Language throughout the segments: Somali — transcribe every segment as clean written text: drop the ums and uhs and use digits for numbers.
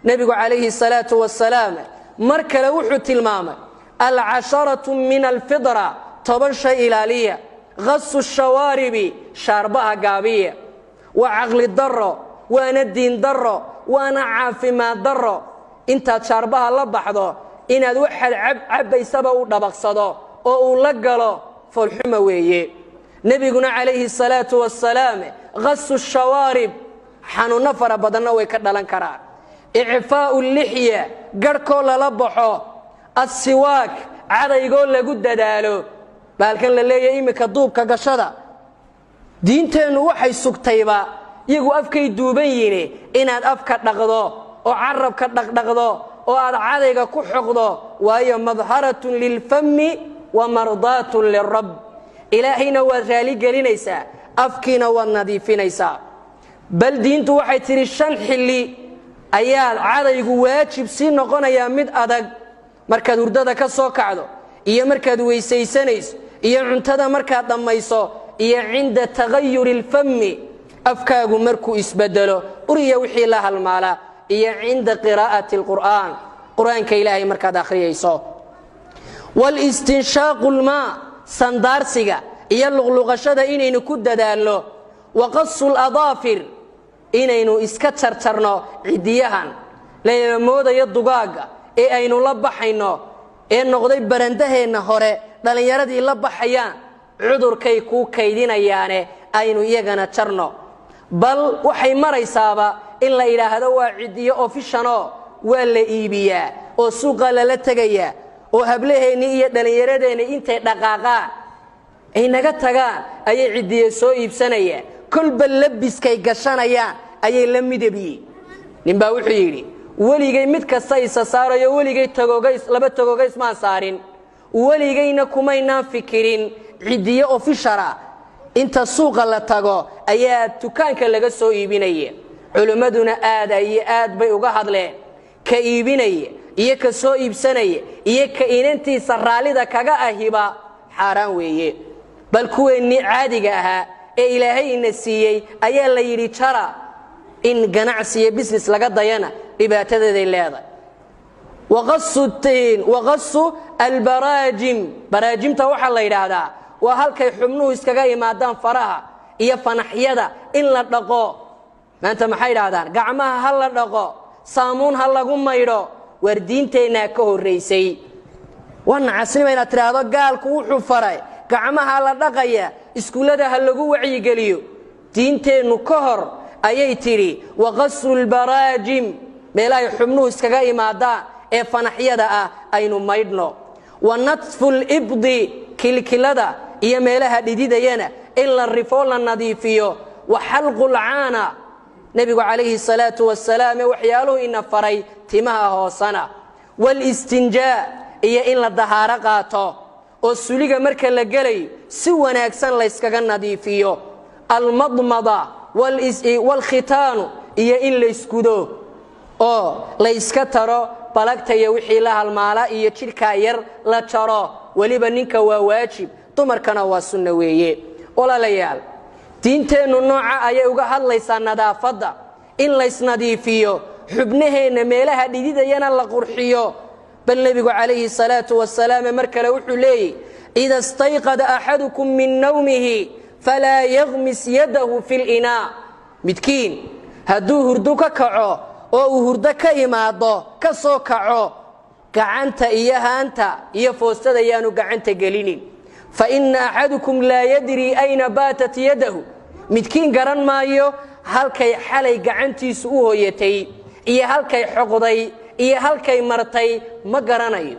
nabigu calayhi salaatu wassalaam markale wuxuu tilmaamay al-casharatu min al-fidra toban shay ilaaliya غص الشوارب شاربها قابية وعقل الضر وانا الدين ضر وانا عافي ما ضر انت شاربها لبحضو إن الوحد عب يسبو دبقصدو او لقلو فالحموية نبينا عليه الصلاة والسلام غص الشوارب حانو نفر بدنا ويكدلن كرار إعفاء اللحية قركو للبحو السواك عدا يقول لقد دالو baalkan la leeyahay imika duubka gashada diinteenu waxay sugtayba iyagu afkay duuban yihiin inaad afka dhaqdo oo carabka dhaqdo oo aad cadayga ku xoqdo waayo madharatun lil fammi wa mardatun lir rabb ilaahina waa raali gelinaysa afkiina waa nadiifinaysa bal diintu waxay tiri shan xilli ayaa cadaygu waajib si noqonaya mid adag markaad hurdada ka soo kacdo iyo markaad weysaysanayso iyo cuntada markaad dhamayso iyo cinda tagayur الفم afkaagu markuu isbedelo uriya wixii la halmaala iyo cinda qiraa'ati القرآن quraanka ilaahay markaad akhriyayso wal istinshaqul ma sandarsiga iyo luqluqashada inaynu ku dadaalno waqasul adafir inaynu iska tartarno cidiyahan leeyahay moodayo dugaaga ee aynu la baxayno ee noqday barandaheena hore dhalinyaradii la baxayaan cudurkay ku kaydinayaane aynu iyagana jarno bal waxay maraysaaba in la ilaahdo waa cidiyo ofishano waa la iibiyaa oo suuqa la tagaya oo hablaheeni iyo dhalinyaradeena intay dhaqaaqaan ay naga tagaan ayay cidiyo soo iibsanayaan kulba labiskay gashanayaan ayay la midabiyeen ninba wuxuu yiri waligay mid kasta isa saarayo waligay tagogays laba tagogays ma saarin waligayna kumayna fikirin cidiyo ofishara inta suuqa la tago ayaa dukaanka laga soo iibinayay culimaduna aad bay uga hadleen ka iibinaya iyo ka soo iibsanaya iyo ka inantiisa raalida kaga ahiba xaraan weeye bal kuweeni caadiga aha ee ilaahay ina siiyay ayaa la yiri jara in ganacsiga business laga dayana dhibaatadeeda leedahay waqassu albaraajim baraajimta waxa la yiraahdaa waa halkay xubnuhu iskaga imaadaan faraha iyo fanaxyada in la dhaqo maanta maxay yiraahdaan gacmaha hal la dhaqo saamuun hal lagu maydho war diinteena ka horeysay wana casnimo inaad tiraahdo gaalku wuxuu faray gacmaha la dhaqaya iskuulada hal lagu wacyi geliyo diinteenu ka hor ayay tiri waqassul baraajim meelahay xubnuhu iskaga imaadaan ee fanaxyada ah aynu maydhno wa natful ibdi kilkilada iyo meelaha dhididayana in la rifo la nadiifiyo wa halqul aana nabigu calayhi salaatu wassalaam waxyaaluhu ina faray timaha hoosana wal istinjaa iyo in la dahaara qaato oo suliga marka la galay si wanaagsan la iskaga nadiifiyo al madmada wal khitaan iyo in la iskudo oo la iska taro balagtay wixii la halmaala iyo jirka yar la jaro waliba ninka waa waajib dumarkana waa sunna weeye walaalayaal diinteenu nooca ayay uga hadlaysaa nadaafada in la isnadiifiyo xubnaheena meelaha dhididayana la qurxiyo bal nabigu calayhi salaatu wassalaam markale wuxuu leeyahay ida istayqada ahadukum min nawmihi fala yaghmis yadahu fil ina midkiin haduu hurdo ka kaco oo uu hurdo ka imaado ka soo kaco gacanta iyo haanta iyo foostada yaanu gacanta gelinin fa inna ahadukum la yadri ayna batat yadahu midkiin garan maayo halkay xalay gacantiisu u hooyatay iyo halkay xoqday iyo halkay martay ma garanayo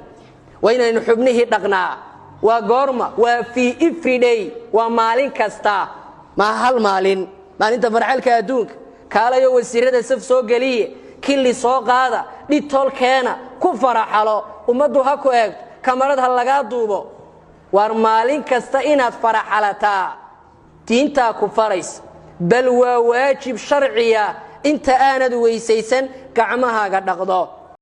waynaynu xubnihii dhaqnaa waa goorma waa fi every day waa maalin kasta ma hal maalinta farxalka adduunka kaalayo wasiirada saf soo galiye kili soo qaada dhitolkeena ku faraxalo umadu ha ku eeg kamarad ha laga duubo war maalin kasta inaad faraxalataa diinta ku farays bal waa waajib sharciya inta aanad weysaysan gacmahaaga dhaqdo